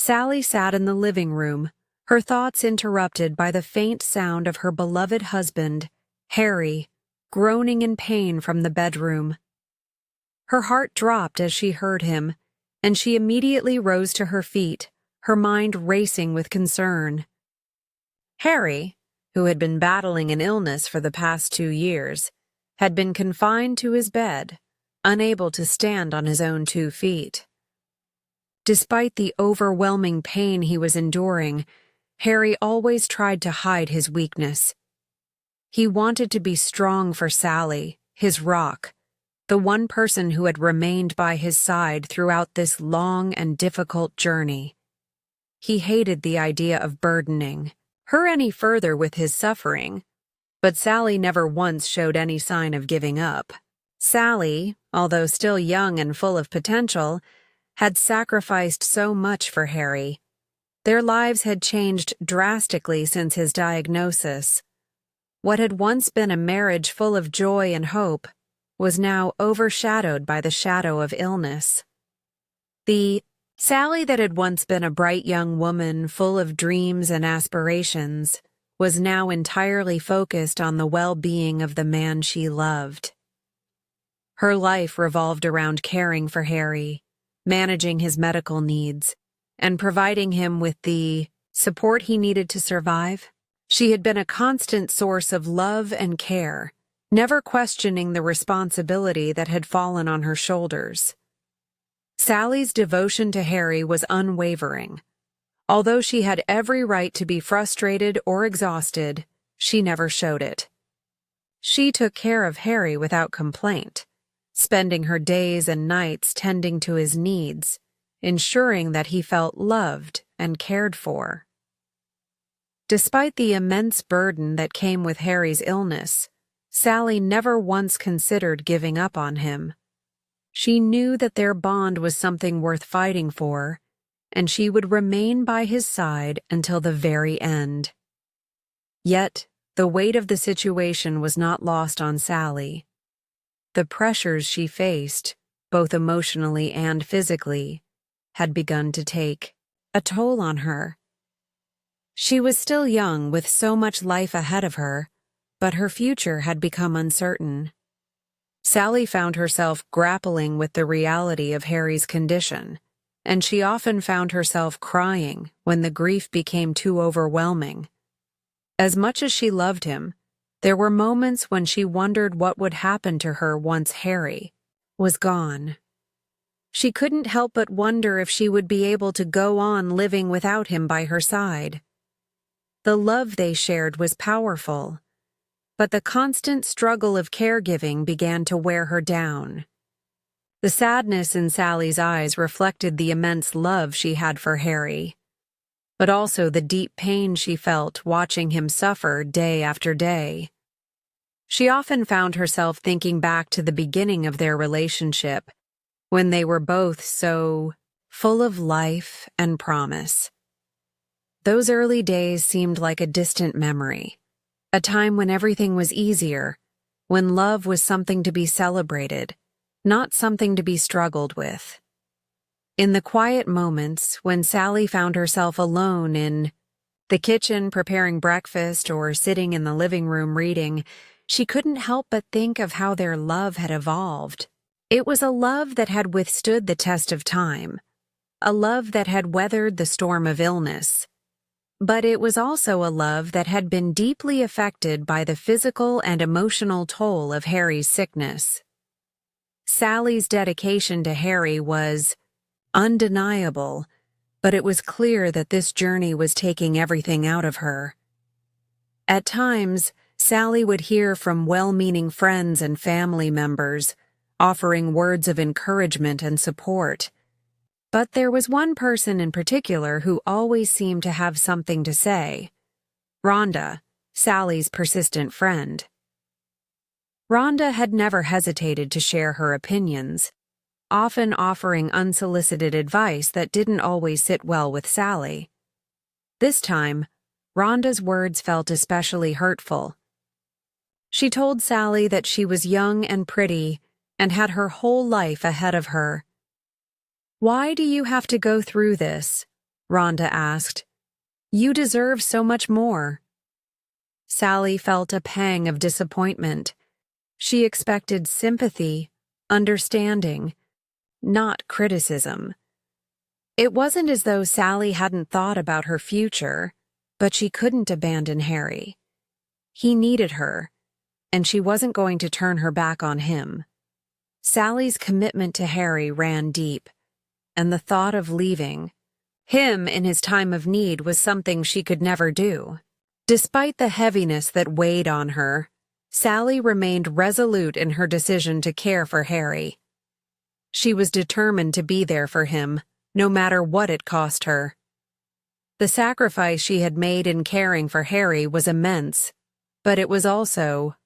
Sally sat in the living room, her thoughts interrupted by the faint sound of her beloved husband, Harry, groaning in pain from the bedroom. Her heart dropped as she heard him, and she immediately rose to her feet, her mind racing with concern. Harry, who had been battling an illness for the past 2 years, had been confined to his bed, unable to stand on his own 2 feet. Despite the overwhelming pain he was enduring, Harry always tried to hide his weakness. He wanted to be strong for Sally, his rock, the one person who had remained by his side throughout this long and difficult journey. He hated the idea of burdening her any further with his suffering, but Sally never once showed any sign of giving up. Sally, although still young and full of potential, had sacrificed so much for Harry. Their lives had changed drastically since his diagnosis. What had once been a marriage full of joy and hope was now overshadowed by the shadow of illness. The Sally that had once been a bright young woman full of dreams and aspirations was now entirely focused on the well-being of the man she loved. Her life revolved around caring for Harry, managing his medical needs, and providing him with the support he needed to survive. She had been a constant source of love and care, never questioning the responsibility that had fallen on her shoulders. Sally's devotion to Harry was unwavering. Although she had every right to be frustrated or exhausted, she never showed it. She took care of Harry without complaint, spending her days and nights tending to his needs, ensuring that he felt loved and cared for. Despite the immense burden that came with Harry's illness, Sally never once considered giving up on him. She knew that their bond was something worth fighting for, and she would remain by his side until the very end. Yet, the weight of the situation was not lost on Sally. The pressures she faced, both emotionally and physically, had begun to take a toll on her. She was still young with so much life ahead of her, but her future had become uncertain. Sally found herself grappling with the reality of Harry's condition, and she often found herself crying when the grief became too overwhelming. As much as she loved him, there were moments when she wondered what would happen to her once Harry was gone. She couldn't help but wonder if she would be able to go on living without him by her side. The love they shared was powerful, but the constant struggle of caregiving began to wear her down. The sadness in Sally's eyes reflected the immense love she had for Harry, but also the deep pain she felt watching him suffer day after day. She often found herself thinking back to the beginning of their relationship, when they were both so full of life and promise. Those early days seemed like a distant memory, a time when everything was easier, when love was something to be celebrated, not something to be struggled with. In the quiet moments when Sally found herself alone in the kitchen preparing breakfast or sitting in the living room reading, she couldn't help but think of how their love had evolved. It was a love that had withstood the test of time, a love that had weathered the storm of illness. But it was also a love that had been deeply affected by the physical and emotional toll of Harry's sickness. Sally's dedication to Harry was undeniable, but it was clear that this journey was taking everything out of her. At times, Sally would hear from well-meaning friends and family members, offering words of encouragement and support. But there was one person in particular who always seemed to have something to say: Rhonda, Sally's persistent friend. Rhonda had never hesitated to share her opinions, often offering unsolicited advice that didn't always sit well with Sally. This time, Rhonda's words felt especially hurtful. She told Sally that she was young and pretty and had her whole life ahead of her. "Why do you have to go through this?" Rhonda asked. "You deserve so much more." Sally felt a pang of disappointment. She expected sympathy, understanding, not criticism. It wasn't as though Sally hadn't thought about her future, but she couldn't abandon Harry. He needed her, and she wasn't going to turn her back on him. Sally's commitment to Harry ran deep, and the thought of leaving him in his time of need was something she could never do. Despite the heaviness that weighed on her, Sally remained resolute in her decision to care for Harry. She was determined to be there for him, no matter what it cost her. The sacrifice she had made in caring for Harry was immense, but it was also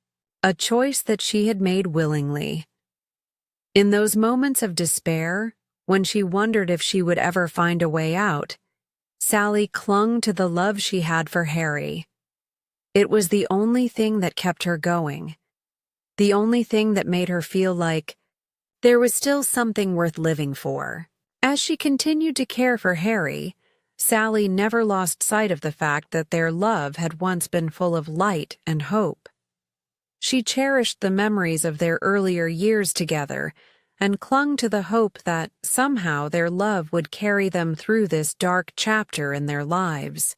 a choice that she had made willingly. In those moments of despair, when she wondered if she would ever find a way out, Sally clung to the love she had for Harry. It was the only thing that kept her going, the only thing that made her feel like there was still something worth living for. As she continued to care for Harry, Sally never lost sight of the fact that their love had once been full of light and hope. She cherished the memories of their earlier years together and clung to the hope that somehow their love would carry them through this dark chapter in their lives.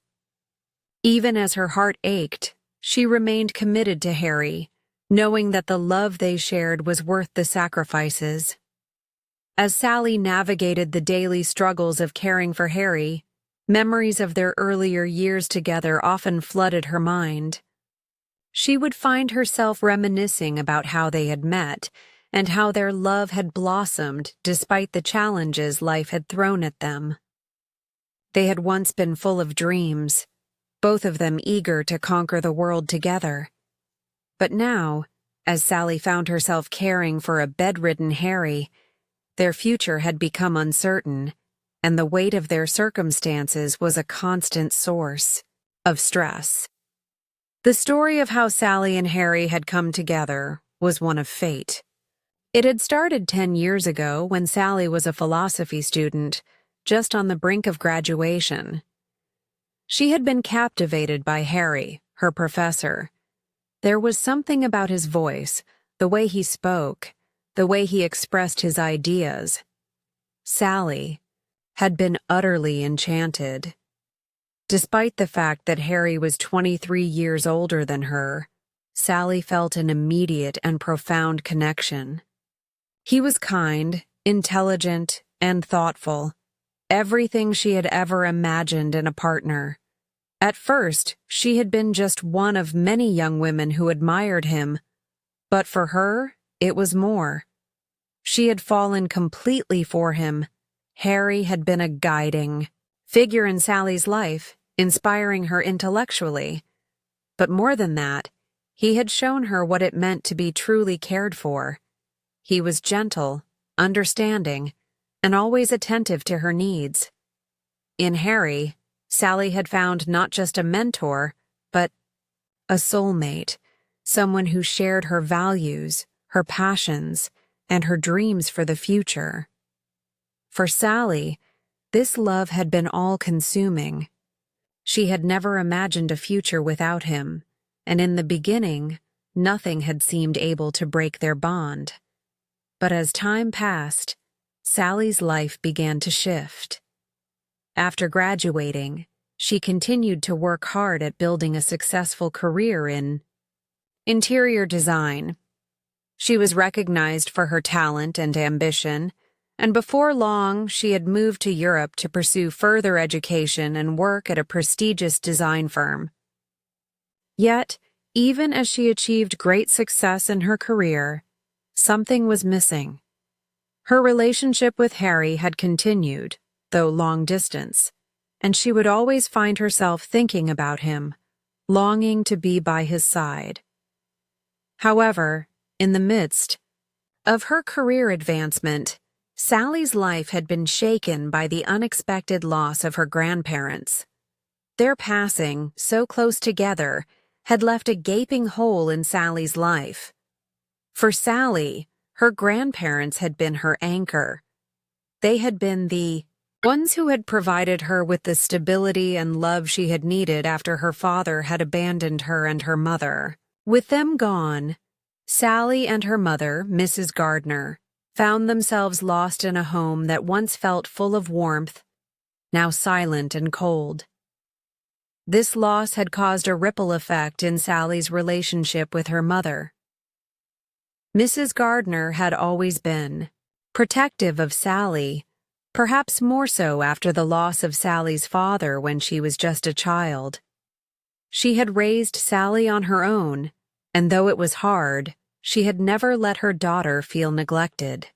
Even as her heart ached, she remained committed to Harry, knowing that the love they shared was worth the sacrifices. As Sally navigated the daily struggles of caring for Harry, memories of their earlier years together often flooded her mind. She would find herself reminiscing about how they had met and how their love had blossomed despite the challenges life had thrown at them. They had once been full of dreams, both of them eager to conquer the world together. But now, as Sally found herself caring for a bedridden Harry, their future had become uncertain, and the weight of their circumstances was a constant source of stress. The story of how Sally and Harry had come together was one of fate. It had started 10 years ago when Sally was a philosophy student, just on the brink of graduation. She had been captivated by Harry, her professor. There was something about his voice, the way he spoke, the way he expressed his ideas. Sally had been utterly enchanted. Despite the fact that Harry was 23 years older than her, Sally felt an immediate and profound connection. He was kind, intelligent, and thoughtful, everything she had ever imagined in a partner. At first, she had been just one of many young women who admired him, but for her, it was more. She had fallen completely for him. Harry had been a guiding figure in Sally's life, inspiring her intellectually. But more than that, he had shown her what it meant to be truly cared for. He was gentle, understanding, and always attentive to her needs. In Harry, Sally had found not just a mentor, but a soulmate, someone who shared her values, her passions, and her dreams for the future. For Sally, this love had been all-consuming. She had never imagined a future without him, and in the beginning, nothing had seemed able to break their bond. But as time passed, Sally's life began to shift. After graduating, she continued to work hard at building a successful career in interior design. She was recognized for her talent and ambition, and before long she had moved to Europe to pursue further education and work at a prestigious design firm. Yet, even as she achieved great success in her career, something was missing. Her relationship with Harry had continued, though long distance, and she would always find herself thinking about him, longing to be by his side. However, in the midst of her career advancement, Sally's life had been shaken by the unexpected loss of her grandparents. Their passing, so close together, had left a gaping hole in Sally's life. For Sally, her grandparents had been her anchor. They had been the ones who had provided her with the stability and love she had needed after her father had abandoned her and her mother. With them gone, Sally and her mother, Mrs. Gardner, found themselves lost in a home that once felt full of warmth, now silent and cold. This loss had caused a ripple effect in Sally's relationship with her mother. Mrs. Gardner had always been protective of Sally, perhaps more so after the loss of Sally's father when she was just a child. She had raised Sally on her own, and though it was hard, she had never let her daughter feel neglected.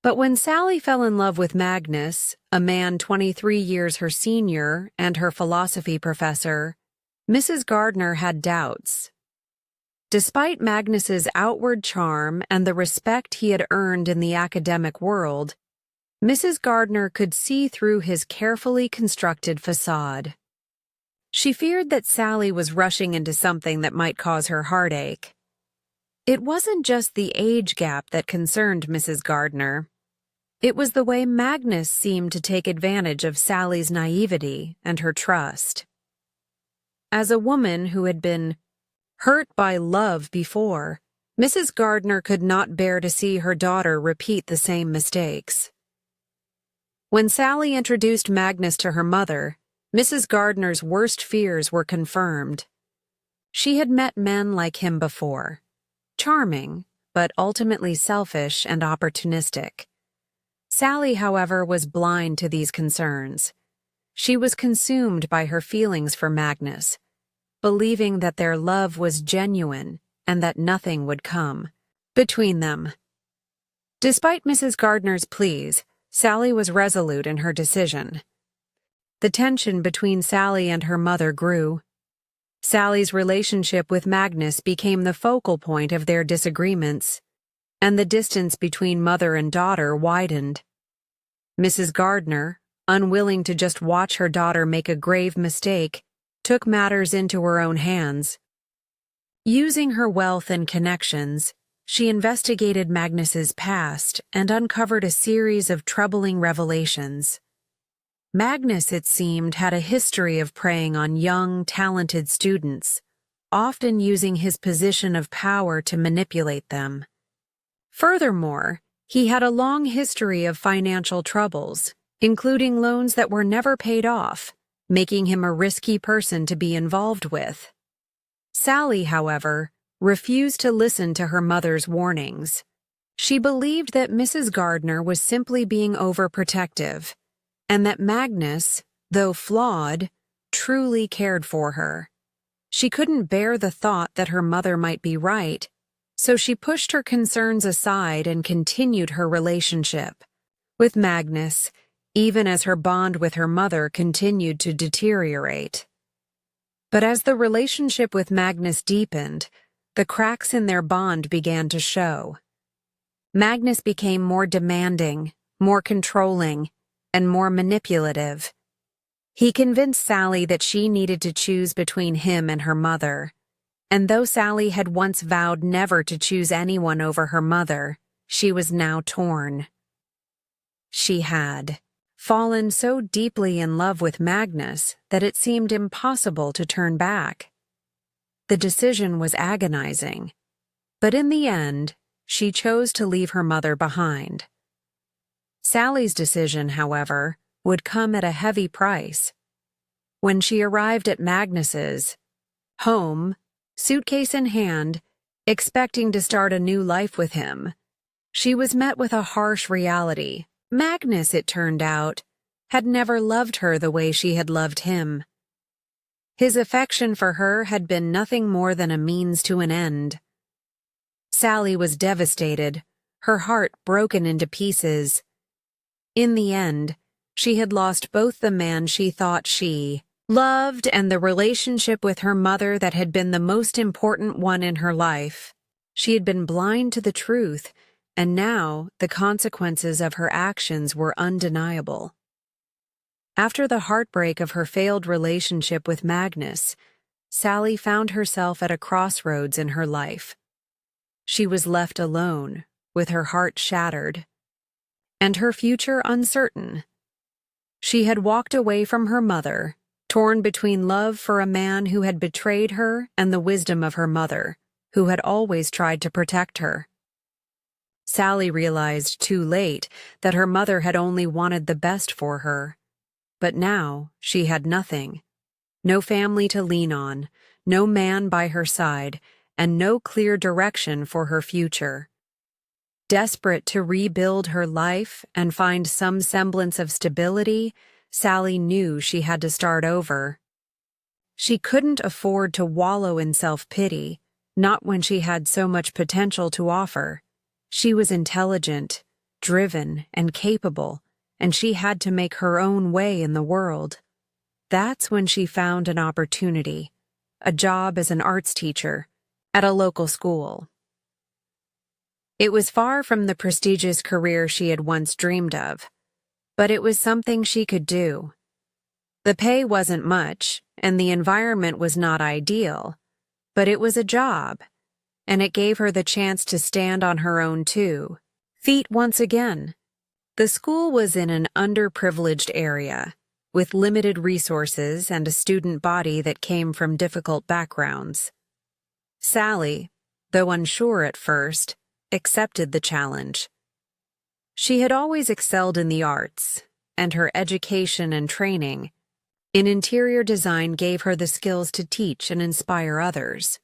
But when Sally fell in love with Magnus, a man 23 years her senior and her philosophy professor, Mrs. Gardner had doubts. Despite Magnus's outward charm and the respect he had earned in the academic world, Mrs. Gardner could see through his carefully constructed facade. She feared that Sally was rushing into something that might cause her heartache. It wasn't just the age gap that concerned Mrs. Gardner. It was the way Magnus seemed to take advantage of Sally's naivety and her trust. As a woman who had been hurt by love before, Mrs. Gardner could not bear to see her daughter repeat the same mistakes. When Sally introduced Magnus to her mother, Mrs. Gardner's worst fears were confirmed. She had met men like him before, charming, but ultimately selfish and opportunistic. Sally, however, was blind to these concerns. She was consumed by her feelings for Magnus, believing that their love was genuine and that nothing would come between them. Despite Mrs. Gardner's pleas, Sally was resolute in her decision. The tension between Sally and her mother grew. Sally's relationship with Magnus became the focal point of their disagreements, and the distance between mother and daughter widened. Mrs. Gardner, unwilling to just watch her daughter make a grave mistake, took matters into her own hands. Using her wealth and connections, she investigated Magnus's past and uncovered a series of troubling revelations. Magnus, it seemed, had a history of preying on young, talented students, often using his position of power to manipulate them. Furthermore, he had a long history of financial troubles, including loans that were never paid off, making him a risky person to be involved with. Sally, however, refused to listen to her mother's warnings. She believed that Mrs. Gardner was simply being overprotective, and that Magnus, though flawed, truly cared for her. She couldn't bear the thought that her mother might be right, so she pushed her concerns aside and continued her relationship with Magnus, even as her bond with her mother continued to deteriorate. But as the relationship with Magnus deepened, the cracks in their bond began to show. Magnus became more demanding, more controlling, and more manipulative. He convinced Sally that she needed to choose between him and her mother, and though Sally had once vowed never to choose anyone over her mother, she was now torn. She had fallen so deeply in love with Magnus that it seemed impossible to turn back. The decision was agonizing, but in the end, she chose to leave her mother behind. Sally's decision, however, would come at a heavy price. When she arrived at Magnus's home, suitcase in hand, expecting to start a new life with him, she was met with a harsh reality. Magnus, it turned out, had never loved her the way she had loved him. His affection for her had been nothing more than a means to an end. Sally was devastated, her heart broken into pieces. In the end, she had lost both the man she thought she loved and the relationship with her mother that had been the most important one in her life. She had been blind to the truth, and now the consequences of her actions were undeniable. After the heartbreak of her failed relationship with Magnus, Sally found herself at a crossroads in her life. She was left alone, with her heart shattered, and her future uncertain. She had walked away from her mother, torn between love for a man who had betrayed her and the wisdom of her mother, who had always tried to protect her. Sally realized too late that her mother had only wanted the best for her. But now she had nothing. No family to lean on, no man by her side, and no clear direction for her future. Desperate to rebuild her life and find some semblance of stability, Sally knew she had to start over. She couldn't afford to wallow in self-pity, not when she had so much potential to offer. She was intelligent, driven, and capable, and she had to make her own way in the world. That's when she found an opportunity, a job as an arts teacher at a local school. It was far from the prestigious career she had once dreamed of, but it was something she could do. The pay wasn't much, and the environment was not ideal, but it was a job, and it gave her the chance to stand on her own 2 feet once again. The school was in an underprivileged area, with limited resources and a student body that came from difficult backgrounds. Sally, though unsure at first, accepted the challenge. She had always excelled in the arts, and her education and training in interior design gave her the skills to teach and inspire others.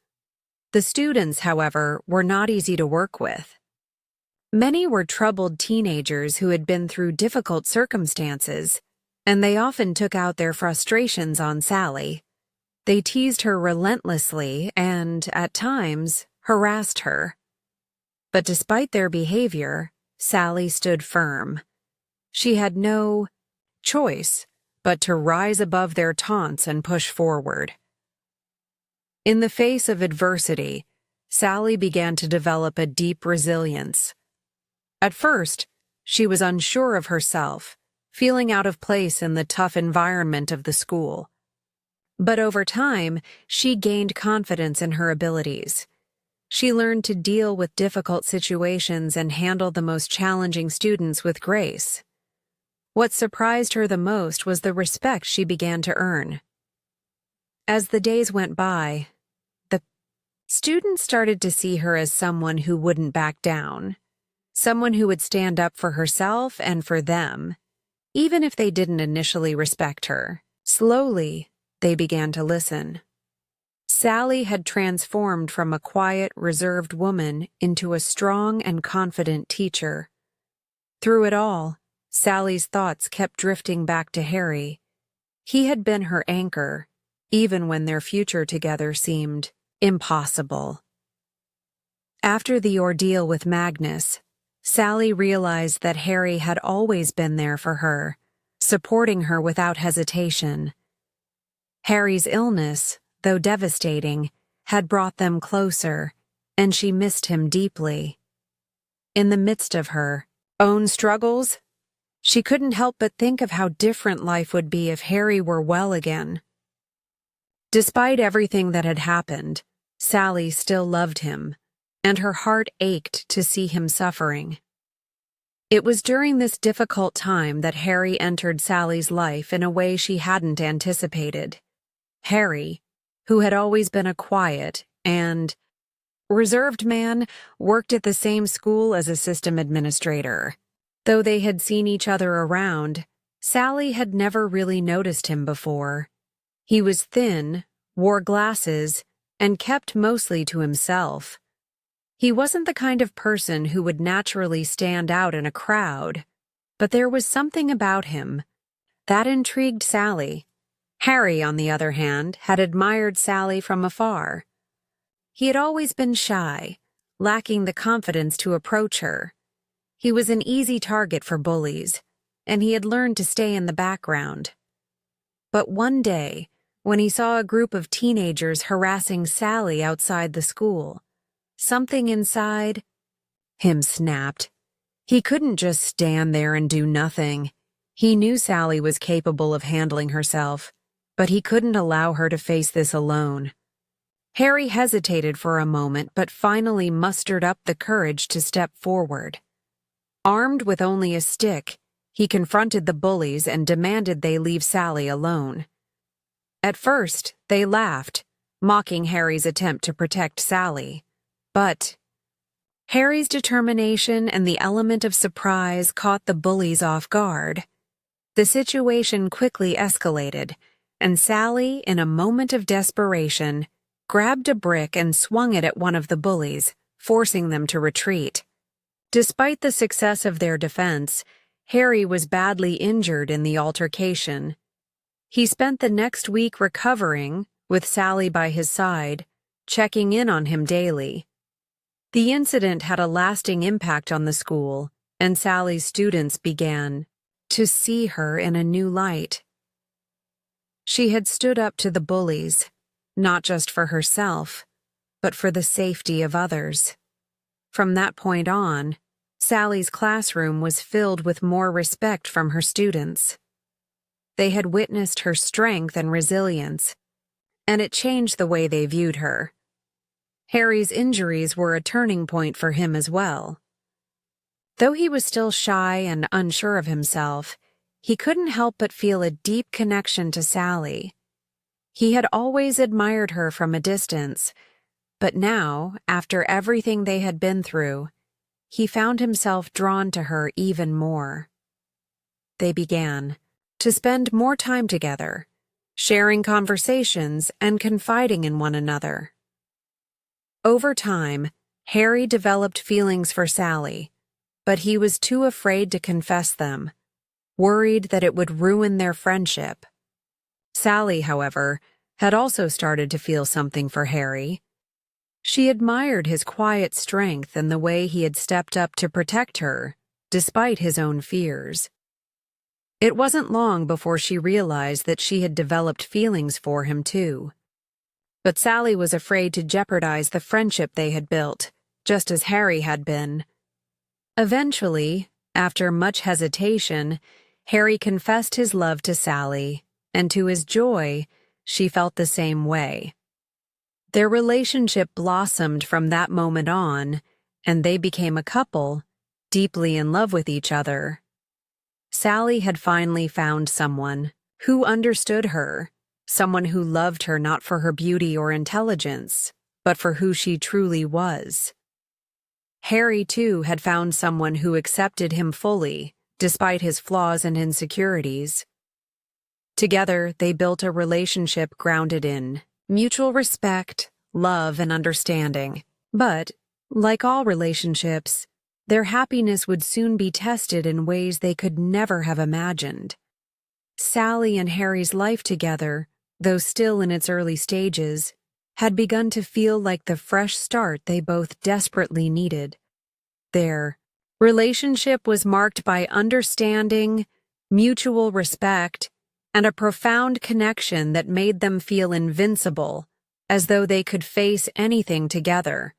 The students, however, were not easy to work with. Many were troubled teenagers who had been through difficult circumstances, and they often took out their frustrations on Sally. They teased her relentlessly and, at times, harassed her. But despite their behavior, Sally stood firm. She had no choice but to rise above their taunts and push forward. In the face of adversity, Sally began to develop a deep resilience. At first, she was unsure of herself, feeling out of place in the tough environment of the school. But over time, she gained confidence in her abilities. She learned to deal with difficult situations and handle the most challenging students with grace. What surprised her the most was the respect she began to earn. As the days went by, the students started to see her as someone who wouldn't back down, someone who would stand up for herself and for them, even if they didn't initially respect her. Slowly, they began to listen. Sally had transformed from a quiet, reserved woman into a strong and confident teacher. Through it all, Sally's thoughts kept drifting back to Harry. He had been her anchor, even when their future together seemed impossible. After the ordeal with Magnus, Sally realized that Harry had always been there for her, supporting her without hesitation. Harry's illness, though devastating, had brought them closer, and she missed him deeply. In the midst of her own struggles, she couldn't help but think of how different life would be if Harry were well again. Despite everything that had happened, Sally still loved him, and her heart ached to see him suffering. It was during this difficult time that Harry entered Sally's life in a way she hadn't anticipated. Harry, who had always been a quiet and reserved man, worked at the same school as a system administrator. Though they had seen each other around, Sally had never really noticed him before. He was thin, wore glasses, and kept mostly to himself. He wasn't the kind of person who would naturally stand out in a crowd, but there was something about him that intrigued Sally. Harry, on the other hand, had admired Sally from afar. He had always been shy, lacking the confidence to approach her. He was an easy target for bullies, and he had learned to stay in the background. But one day, when he saw a group of teenagers harassing Sally outside the school, something inside him snapped. He couldn't just stand there and do nothing. He knew Sally was capable of handling herself, but he couldn't allow her to face this alone. Harry hesitated for a moment, but finally mustered up the courage to step forward. Armed with only a stick, he confronted the bullies and demanded they leave Sally alone. At first, they laughed, mocking Harry's attempt to protect Sally. But Harry's determination and the element of surprise caught the bullies off guard. The situation quickly escalated, and Sally, in a moment of desperation, grabbed a brick and swung it at one of the bullies, forcing them to retreat. Despite the success of their defense, Harry was badly injured in the altercation. He spent the next week recovering, with Sally by his side, checking in on him daily. The incident had a lasting impact on the school, and Sally's students began to see her in a new light. She had stood up to the bullies, not just for herself, but for the safety of others. From that point on, Sally's classroom was filled with more respect from her students. They had witnessed her strength and resilience, and it changed the way they viewed her. Harry's injuries were a turning point for him as well. Though he was still shy and unsure of himself, he couldn't help but feel a deep connection to Sally. He had always admired her from a distance, but now, after everything they had been through, he found himself drawn to her even more. They began to spend more time together, sharing conversations and confiding in one another. Over time, Harry developed feelings for Sally, but he was too afraid to confess them, worried that it would ruin their friendship. Sally, however, had also started to feel something for Harry. She admired his quiet strength and the way he had stepped up to protect her, despite his own fears. It wasn't long before she realized that she had developed feelings for him too. But Sally was afraid to jeopardize the friendship they had built, just as Harry had been. Eventually, after much hesitation, Harry confessed his love to Sally, and to his joy, she felt the same way. Their relationship blossomed from that moment on, and they became a couple, deeply in love with each other. Sally had finally found someone who understood her, someone who loved her not for her beauty or intelligence, but for who she truly was. Harry, too, had found someone who accepted him fully, despite his flaws and insecurities. Together, they built a relationship grounded in mutual respect, love, and understanding. But, like all relationships, their happiness would soon be tested in ways they could never have imagined. Sally and Harry's life together, though still in its early stages, had begun to feel like the fresh start they both desperately needed. Their relationship was marked by understanding, mutual respect, and a profound connection that made them feel invincible, as though they could face anything together.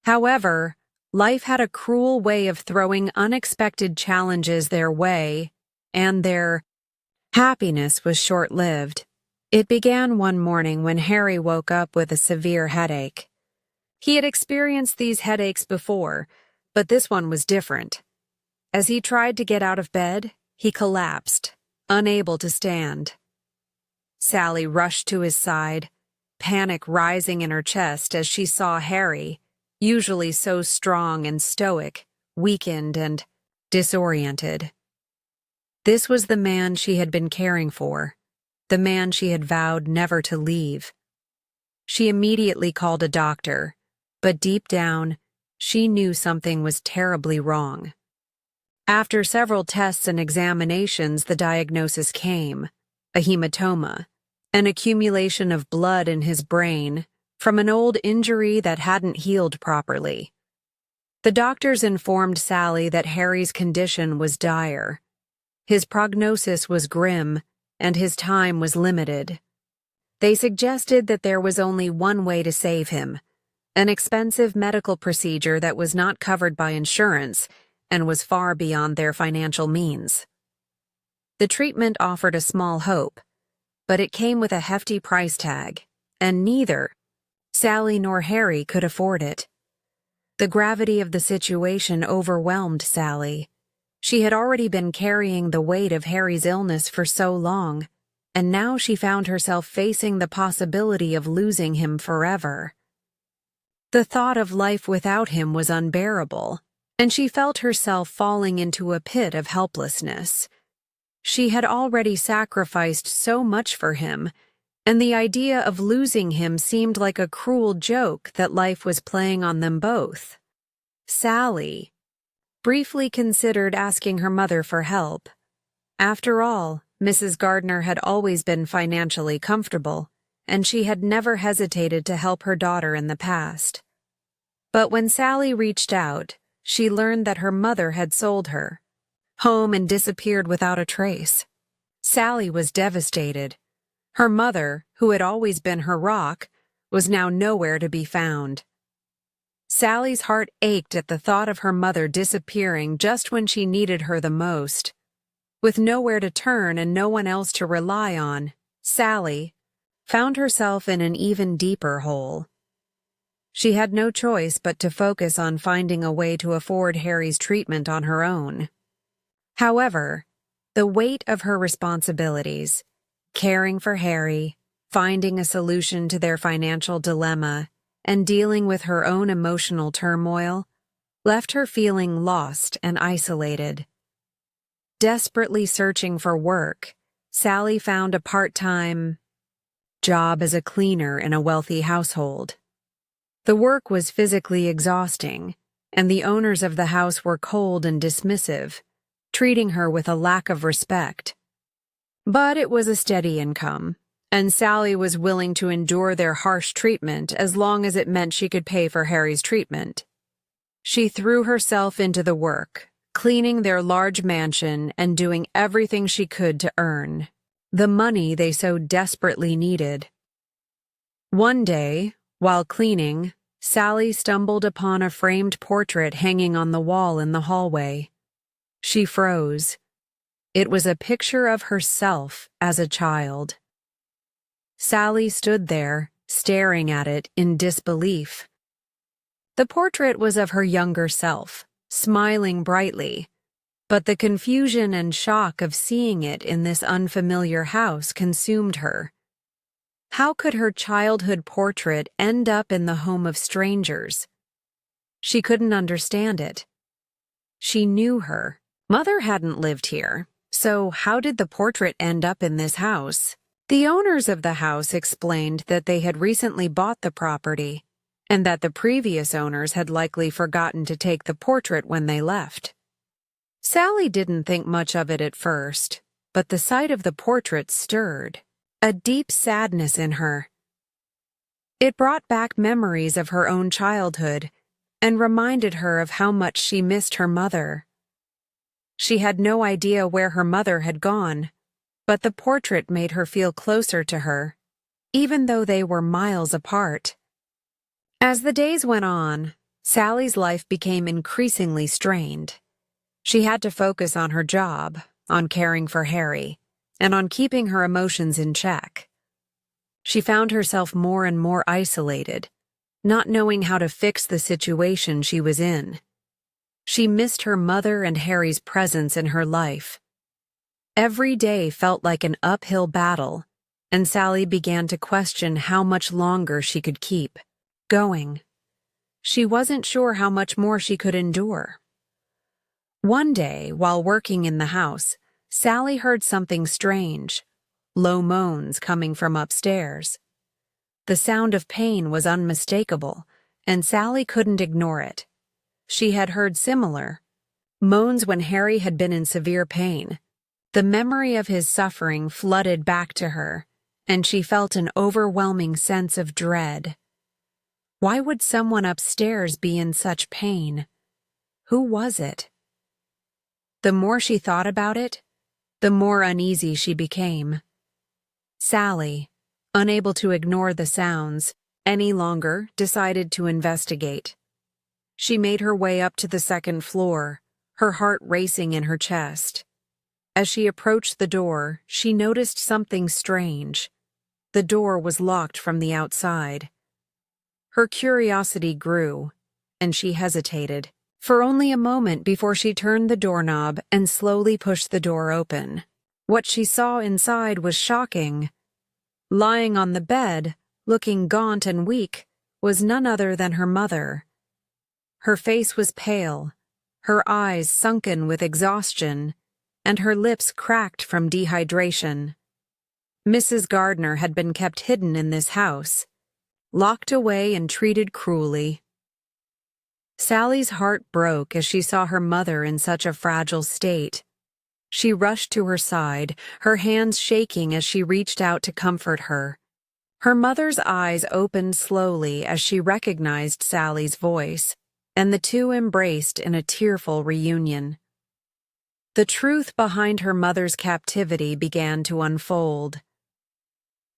However, life had a cruel way of throwing unexpected challenges their way, and their happiness was short-lived. It began one morning when Harry woke up with a severe headache. He had experienced these headaches before, but this one was different. As he tried to get out of bed, he collapsed, unable to stand. Sally rushed to his side, panic rising in her chest as she saw Harry, usually so strong and stoic, weakened and disoriented. This was the man she had been caring for, the man she had vowed never to leave. She immediately called a doctor, but deep down, she knew something was terribly wrong. After several tests and examinations, the diagnosis came: a hematoma, an accumulation of blood in his brain from an old injury that hadn't healed properly. The doctors informed Sally that Harry's condition was dire. His prognosis was grim, and his time was limited. They suggested that there was only one way to save him: an expensive medical procedure that was not covered by insurance and was far beyond their financial means. The treatment offered a small hope, but it came with a hefty price tag, and neither Sally nor Harry could afford it. The gravity of the situation overwhelmed Sally. She had already been carrying the weight of Harry's illness for so long, and now she found herself facing the possibility of losing him forever. The thought of life without him was unbearable, and she felt herself falling into a pit of helplessness. She had already sacrificed so much for him, and the idea of losing him seemed like a cruel joke that life was playing on them both. Sally briefly considered asking her mother for help. After all, Mrs. Gardner had always been financially comfortable, and she had never hesitated to help her daughter in the past. But when Sally reached out, she learned that her mother had sold her home and disappeared without a trace. Sally was devastated. Her mother, who had always been her rock, was now nowhere to be found. Sally's heart ached at the thought of her mother disappearing just when she needed her the most. With nowhere to turn and no one else to rely on, Sally found herself in an even deeper hole. She had no choice but to focus on finding a way to afford Harry's treatment on her own. However, the weight of her responsibilities, caring for Harry, finding a solution to their financial dilemma, and dealing with her own emotional turmoil, left her feeling lost and isolated. Desperately searching for work, Sally found a part-time job as a cleaner in a wealthy household. The work was physically exhausting, and the owners of the house were cold and dismissive, treating her with a lack of respect. But it was a steady income, and Sally was willing to endure their harsh treatment as long as it meant she could pay for Harry's treatment. She threw herself into the work, cleaning their large mansion and doing everything she could to earn the money they so desperately needed. One day, while cleaning, Sally stumbled upon a framed portrait hanging on the wall in the hallway. She froze. It was a picture of herself as a child. Sally stood there, staring at it in disbelief. The portrait was of her younger self, smiling brightly, but the confusion and shock of seeing it in this unfamiliar house consumed her. How could her childhood portrait end up in the home of strangers? She couldn't understand it. She knew her. Mother hadn't lived here, so how did the portrait end up in this house? The owners of the house explained that they had recently bought the property, and that the previous owners had likely forgotten to take the portrait when they left. Sally didn't think much of it at first, but the sight of the portrait stirred a deep sadness in her. It brought back memories of her own childhood and reminded her of how much she missed her mother. She had no idea where her mother had gone, but the portrait made her feel closer to her, even though they were miles apart. As the days went on, Sally's life became increasingly strained. She had to focus on her job, on caring for Harry, and on keeping her emotions in check. She found herself more and more isolated, not knowing how to fix the situation she was in. She missed her mother and Harry's presence in her life. Every day felt like an uphill battle, and Sally began to question how much longer she could keep going. She wasn't sure how much more she could endure. One day, while working in the house, Sally heard something strange, low moans coming from upstairs. The sound of pain was unmistakable, and Sally couldn't ignore it. She had heard similar moans when Harry had been in severe pain. The memory of his suffering flooded back to her, and she felt an overwhelming sense of dread. Why would someone upstairs be in such pain? Who was it? The more she thought about it, the more uneasy she became. Sally, unable to ignore the sounds any longer, decided to investigate. She made her way up to the second floor, her heart racing in her chest. As she approached the door, she noticed something strange. The door was locked from the outside. Her curiosity grew, and she hesitated, for only a moment before she turned the doorknob and slowly pushed the door open. What she saw inside was shocking. Lying on the bed, looking gaunt and weak, was none other than her mother. Her face was pale, her eyes sunken with exhaustion, and her lips cracked from dehydration. Mrs. Gardner had been kept hidden in this house, locked away and treated cruelly. Sally's heart broke as she saw her mother in such a fragile state. She rushed to her side, her hands shaking as she reached out to comfort her. Her mother's eyes opened slowly as she recognized Sally's voice, and the two embraced in a tearful reunion. The truth behind her mother's captivity began to unfold.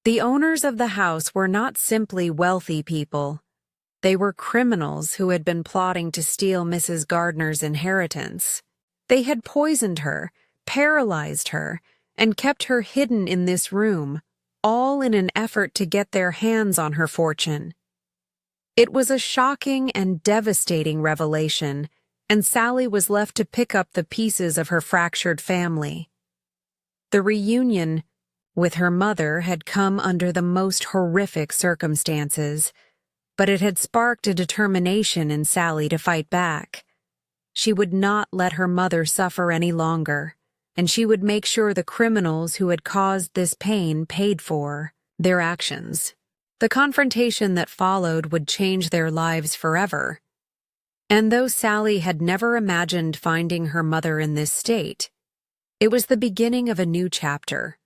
The owners of the house were not simply wealthy people. They were criminals who had been plotting to steal Mrs. Gardner's inheritance. They had poisoned her, paralyzed her, and kept her hidden in this room, all in an effort to get their hands on her fortune. It was a shocking and devastating revelation, and Sally was left to pick up the pieces of her fractured family. The reunion with her mother had come under the most horrific circumstances, but it had sparked a determination in Sally to fight back. She would not let her mother suffer any longer, and she would make sure the criminals who had caused this pain paid for their actions. The confrontation that followed would change their lives forever. And though Sally had never imagined finding her mother in this state, it was the beginning of a new chapter,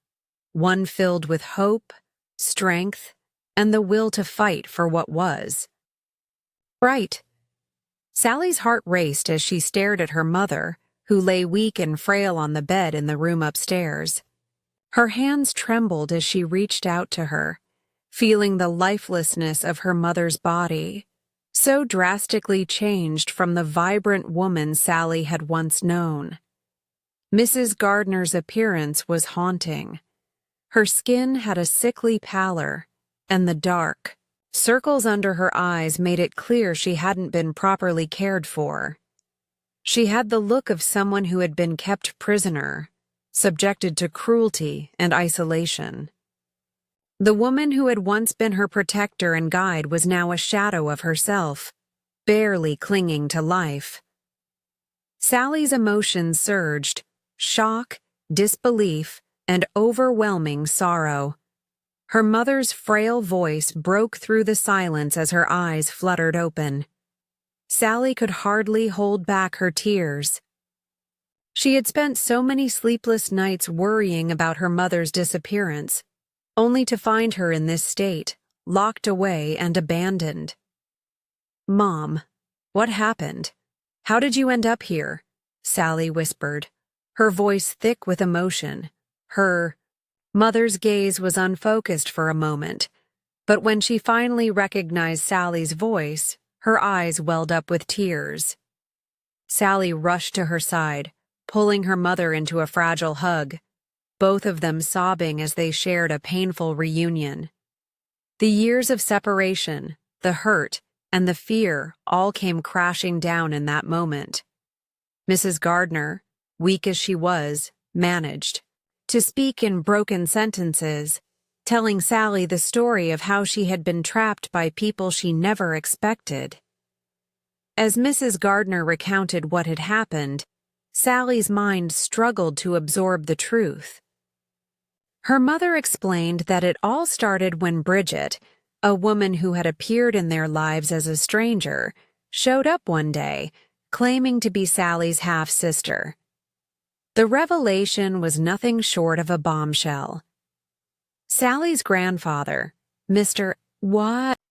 one filled with hope, strength, and the will to fight for what was right. Sally's heart raced as she stared at her mother, who lay weak and frail on the bed in the room upstairs. Her hands trembled as she reached out to her, feeling the lifelessness of her mother's body, so drastically changed from the vibrant woman Sally had once known. Mrs. Gardner's appearance was haunting. Her skin had a sickly pallor, and the dark circles under her eyes made it clear she hadn't been properly cared for. She had the look of someone who had been kept prisoner, subjected to cruelty and isolation. The woman who had once been her protector and guide was now a shadow of herself, barely clinging to life. Sally's emotions surged: shock, disbelief, and overwhelming sorrow. Her mother's frail voice broke through the silence as her eyes fluttered open. Sally could hardly hold back her tears. She had spent so many sleepless nights worrying about her mother's disappearance, only to find her in this state, locked away and abandoned. "Mom, what happened? How did you end up here?" Sally whispered, her voice thick with emotion. Her mother's gaze was unfocused for a moment, but when she finally recognized Sally's voice, her eyes welled up with tears. Sally rushed to her side, pulling her mother into a fragile hug, both of them sobbing as they shared a painful reunion. The years of separation, the hurt, and the fear all came crashing down in that moment. Mrs. Gardner, weak as she was, managed to speak in broken sentences, telling Sally the story of how she had been trapped by people she never expected. As Mrs. Gardner recounted what had happened, Sally's mind struggled to absorb the truth. Her mother explained that it all started when Bridget, a woman who had appeared in their lives as a stranger, showed up one day, claiming to be Sally's half-sister. The revelation was nothing short of a bombshell. Sally's grandfather, Mr.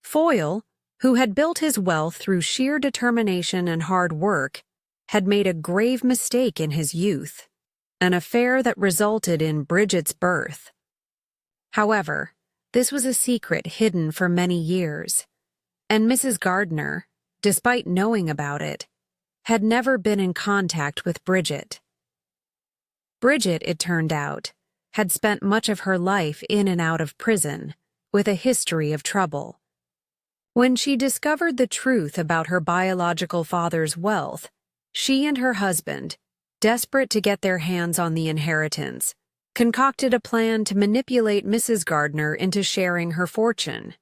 Foyle, who had built his wealth through sheer determination and hard work, had made a grave mistake in his youth, an affair that resulted in Bridget's birth. However, this was a secret hidden for many years, and Mrs. Gardner, despite knowing about it, had never been in contact with Bridget. Bridget, it turned out, had spent much of her life in and out of prison, with a history of trouble. When she discovered the truth about her biological father's wealth, She and her husband, desperate to get their hands on the inheritance, concocted a plan to manipulate Mrs. Gardner into sharing her fortune.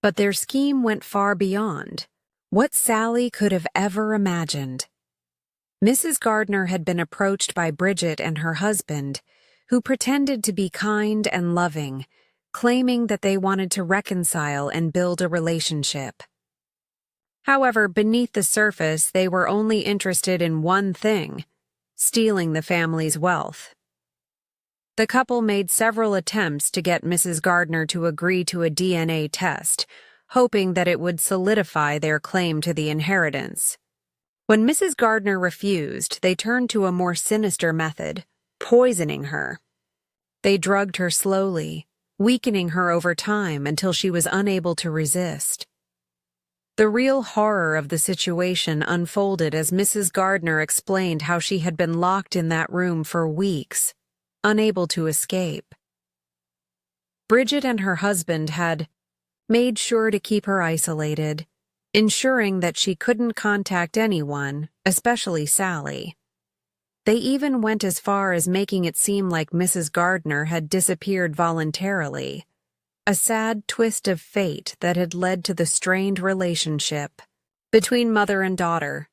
But their scheme went far beyond what Sally could have ever imagined. Mrs. Gardner had been approached by Bridget and her husband, who pretended to be kind and loving, claiming that they wanted to reconcile and build a relationship. However, beneath the surface, they were only interested in one thing: stealing the family's wealth. The couple made several attempts to get Mrs. Gardner to agree to a DNA test, hoping that it would solidify their claim to the inheritance. When Mrs. Gardner refused, they turned to a more sinister method: poisoning her. They drugged her slowly, weakening her over time until she was unable to resist. The real horror of the situation unfolded as Mrs. Gardner explained how she had been locked in that room for weeks, unable to escape. Bridget and her husband had made sure to keep her isolated, ensuring that she couldn't contact anyone, especially Sally. They even went as far as making it seem like Mrs. Gardner had disappeared voluntarily, a sad twist of fate that had led to the strained relationship between mother and daughter.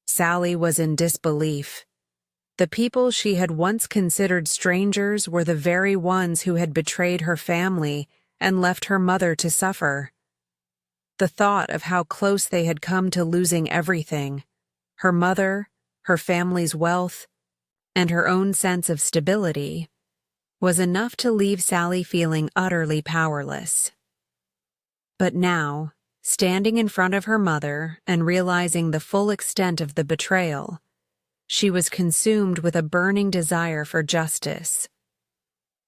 Sally was in disbelief. The people she had once considered strangers were the very ones who had betrayed her family and left her mother to suffer. The thought of how close they had come to losing everything, her mother, her family's wealth, and her own sense of stability, was enough to leave Sally feeling utterly powerless. But now, standing in front of her mother and realizing the full extent of the betrayal, she was consumed with a burning desire for justice.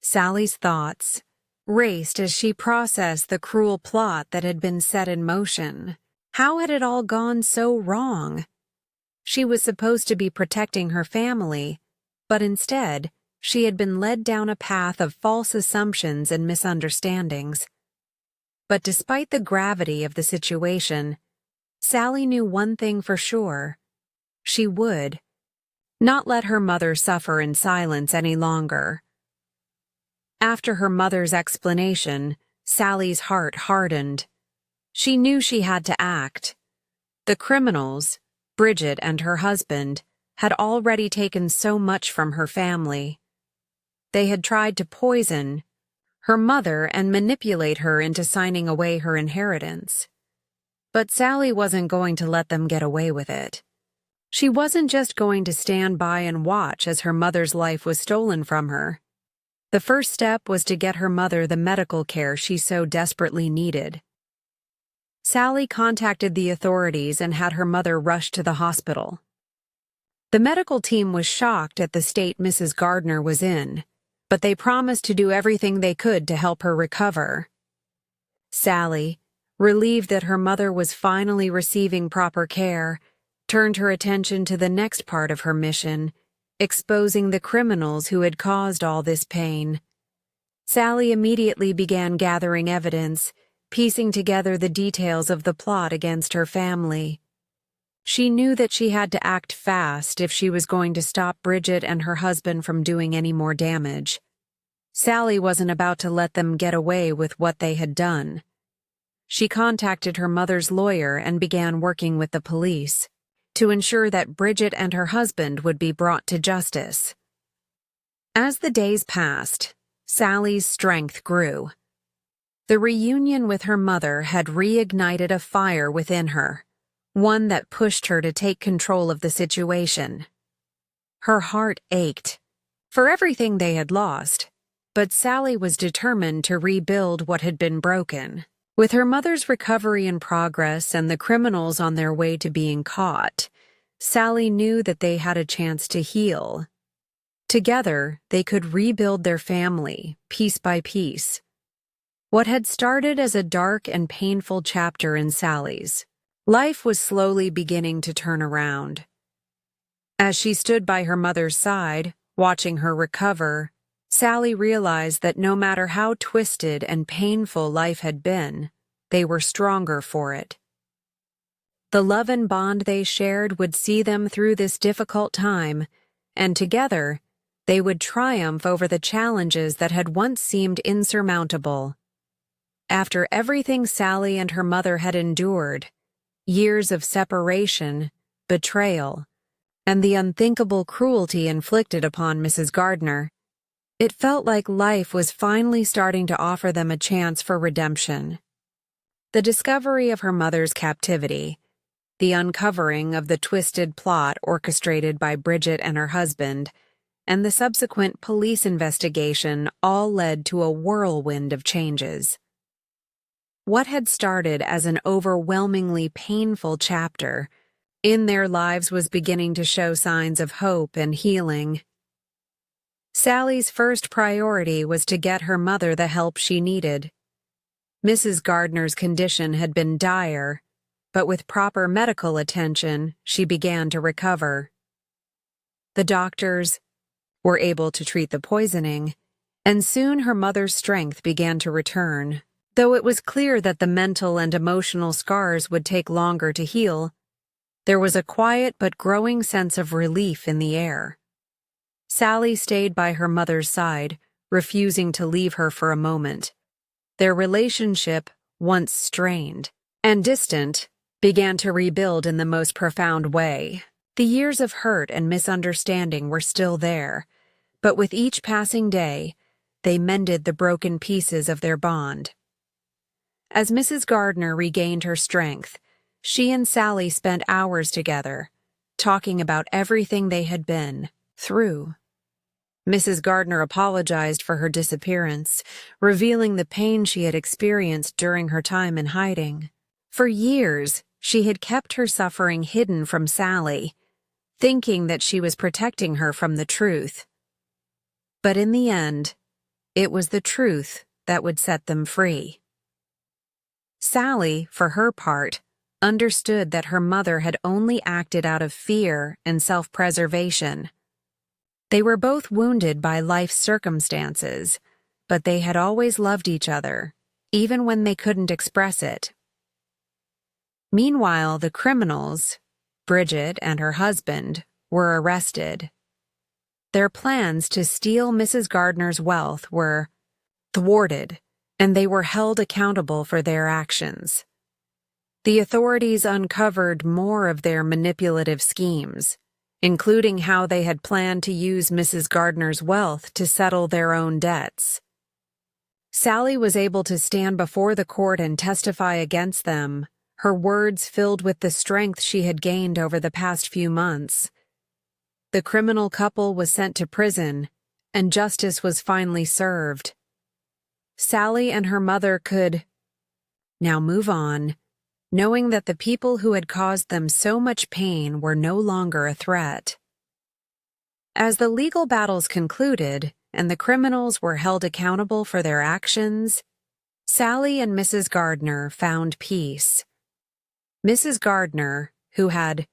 Sally's thoughts raced as she processed the cruel plot that had been set in motion. How had it all gone so wrong? She was supposed to be protecting her family, but instead, she had been led down a path of false assumptions and misunderstandings. But despite the gravity of the situation, Sally knew one thing for sure: she would not let her mother suffer in silence any longer. After her mother's explanation, Sally's heart hardened. She knew she had to act. The criminals, Bridget and her husband, had already taken so much from her family. They had tried to poison her mother and manipulate her into signing away her inheritance. But Sally wasn't going to let them get away with it. She wasn't just going to stand by and watch as her mother's life was stolen from her. The first step was to get her mother the medical care she so desperately needed. Sally contacted the authorities and had her mother rushed to the hospital. The medical team was shocked at the state Mrs. Gardner was in, but they promised to do everything they could to help her recover. Sally, relieved that her mother was finally receiving proper care, turned her attention to the next part of her mission: exposing the criminals who had caused all this pain. Sally immediately began gathering evidence, piecing together the details of the plot against her family. She knew that she had to act fast if she was going to stop Bridget and her husband from doing any more damage. Sally wasn't about to let them get away with what they had done. She contacted her mother's lawyer and began working with the police to ensure that Bridget and her husband would be brought to justice. As the days passed, Sally's strength grew. The reunion with her mother had reignited a fire within her, one that pushed her to take control of the situation. Her heart ached for everything they had lost, but Sally was determined to rebuild what had been broken. With her mother's recovery in progress and the criminals on their way to being caught, Sally knew that they had a chance to heal. Together, they could rebuild their family, piece by piece. What had started as a dark and painful chapter in Sally's life was slowly beginning to turn around. As she stood by her mother's side, watching her recover, Sally realized that no matter how twisted and painful life had been, they were stronger for it. The love and bond they shared would see them through this difficult time, and together, they would triumph over the challenges that had once seemed insurmountable. After everything Sally and her mother had endured, years of separation, betrayal, and the unthinkable cruelty inflicted upon Mrs. Gardner, it felt like life was finally starting to offer them a chance for redemption. The discovery of her mother's captivity, the uncovering of the twisted plot orchestrated by Bridget and her husband, and the subsequent police investigation all led to a whirlwind of changes. What had started as an overwhelmingly painful chapter in their lives was beginning to show signs of hope and healing. Sally's first priority was to get her mother the help she needed. Mrs. Gardner's condition had been dire, but with proper medical attention, she began to recover. The doctors were able to treat the poisoning, and soon her mother's strength began to return. Though it was clear that the mental and emotional scars would take longer to heal, there was a quiet but growing sense of relief in the air. Sally stayed by her mother's side, refusing to leave her for a moment. Their relationship, once strained and distant, began to rebuild in the most profound way. The years of hurt and misunderstanding were still there, but with each passing day, they mended the broken pieces of their bond. As Mrs. Gardner regained her strength, she and Sally spent hours together, talking about everything they had been through. Mrs. Gardner apologized for her disappearance, revealing the pain she had experienced during her time in hiding. For years, she had kept her suffering hidden from Sally, thinking that she was protecting her from the truth. But in the end, it was the truth that would set them free. Sally, for her part, understood that her mother had only acted out of fear and self-preservation. They were both wounded by life's circumstances, but they had always loved each other, even when they couldn't express it. Meanwhile, the criminals, Bridget and her husband, were arrested. Their plans to steal Mrs. Gardner's wealth were thwarted, and they were held accountable for their actions. The authorities uncovered more of their manipulative schemes, including how they had planned to use Mrs. Gardner's wealth to settle their own debts. Sally was able to stand before the court and testify against them, her words filled with the strength she had gained over the past few months. The criminal couple was sent to prison, and justice was finally served. Sally and her mother could now move on, knowing that the people who had caused them so much pain were no longer a threat. As the legal battles concluded and the criminals were held accountable for their actions, Sally and Mrs. Gardner found peace. Mrs. Gardner, who had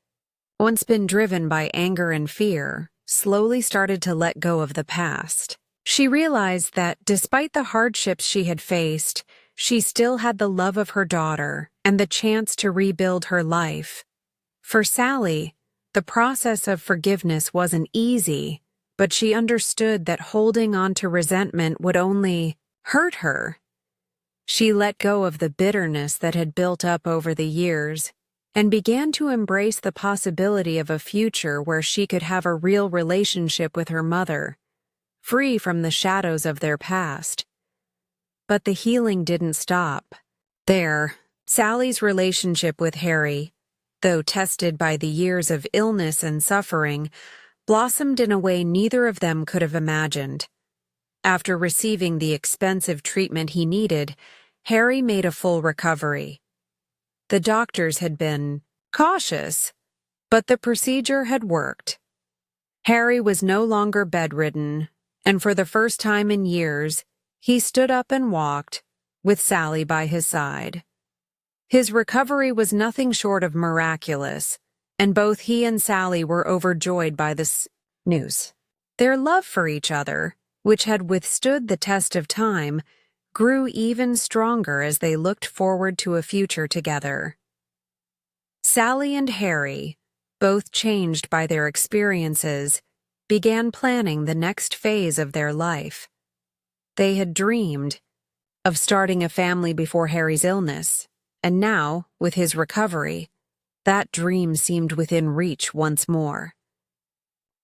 once been driven by anger and fear, slowly started to let go of the past. She realized that despite the hardships she had faced, she still had the love of her daughter and the chance to rebuild her life. For Sally, the process of forgiveness wasn't easy, but she understood that holding on to resentment would only hurt her. She let go of the bitterness that had built up over the years and began to embrace the possibility of a future where she could have a real relationship with her mother, free from the shadows of their past. But the healing didn't stop there. Sally's relationship with Harry, though tested by the years of illness and suffering, blossomed in a way neither of them could have imagined. After receiving the expensive treatment he needed, Harry made a full recovery. The doctors had been cautious, but the procedure had worked. Harry was no longer bedridden, and for the first time in years, he stood up and walked, with Sally by his side. His recovery was nothing short of miraculous, and both he and Sally were overjoyed by this news. Their love for each other, which had withstood the test of time, grew even stronger as they looked forward to a future together. Sally and Harry, both changed by their experiences, began planning the next phase of their life. They had dreamed of starting a family before Harry's illness, and now, with his recovery, that dream seemed within reach once more.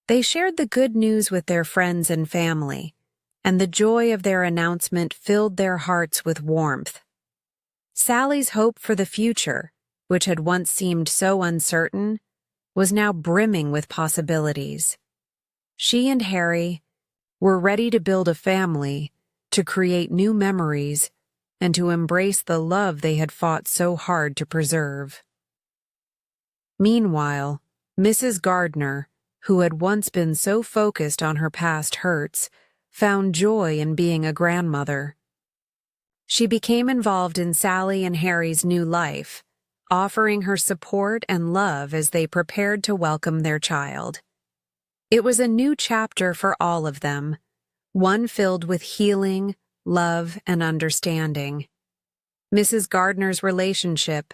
They shared the good news with their friends and family, and the joy of their announcement filled their hearts with warmth. Sally's hope for the future, which had once seemed so uncertain, was now brimming with possibilities. She and Harry were ready to build a family, to create new memories, and to embrace the love they had fought so hard to preserve. Meanwhile, Mrs. Gardner, who had once been so focused on her past hurts, found joy in being a grandmother. She became involved in Sally and Harry's new life, offering her support and love as they prepared to welcome their child. It was a new chapter for all of them, one filled with healing, love, and understanding. Mrs. Gardner's relationship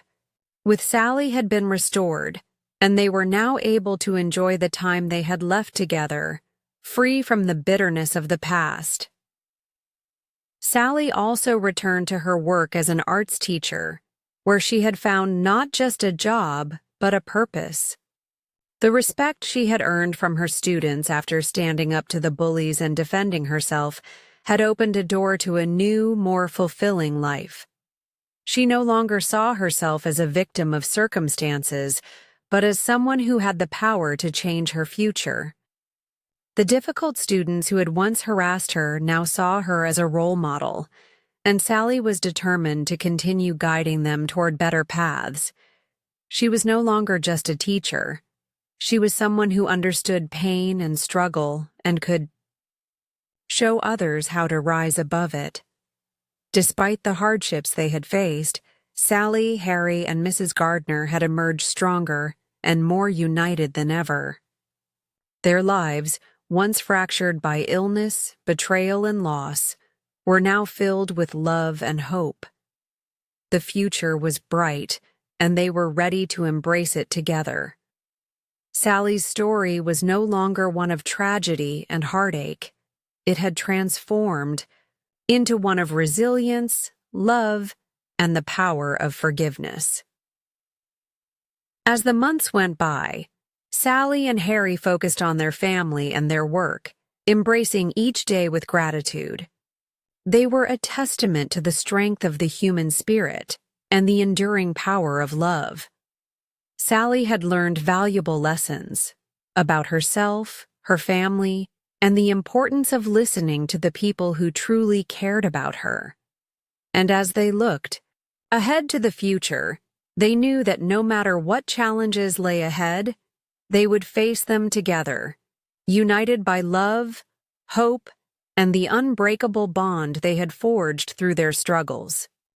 with Sally had been restored, and they were now able to enjoy the time they had left together, free from the bitterness of the past. Sally also returned to her work as an arts teacher, where she had found not just a job, but a purpose. The respect she had earned from her students after standing up to the bullies and defending herself had opened a door to a new, more fulfilling life. She no longer saw herself as a victim of circumstances, but as someone who had the power to change her future. The difficult students who had once harassed her now saw her as a role model, and Sally was determined to continue guiding them toward better paths. She was no longer just a teacher. She was someone who understood pain and struggle and could show others how to rise above it. Despite the hardships they had faced, Sally, Harry, and Mrs. Gardner had emerged stronger and more united than ever. Their lives, once fractured by illness, betrayal, and loss, were now filled with love and hope. The future was bright, and they were ready to embrace it together. Sally's story was no longer one of tragedy and heartache. It had transformed into one of resilience, love, and the power of forgiveness. As the months went by, Sally and Harry focused on their family and their work, embracing each day with gratitude. They were a testament to the strength of the human spirit and the enduring power of love. Sally had learned valuable lessons about herself, her family, and the importance of listening to the people who truly cared about her. And as they looked ahead to the future, they knew that no matter what challenges lay ahead, they would face them together, united by love, hope, and the unbreakable bond they had forged through their struggles.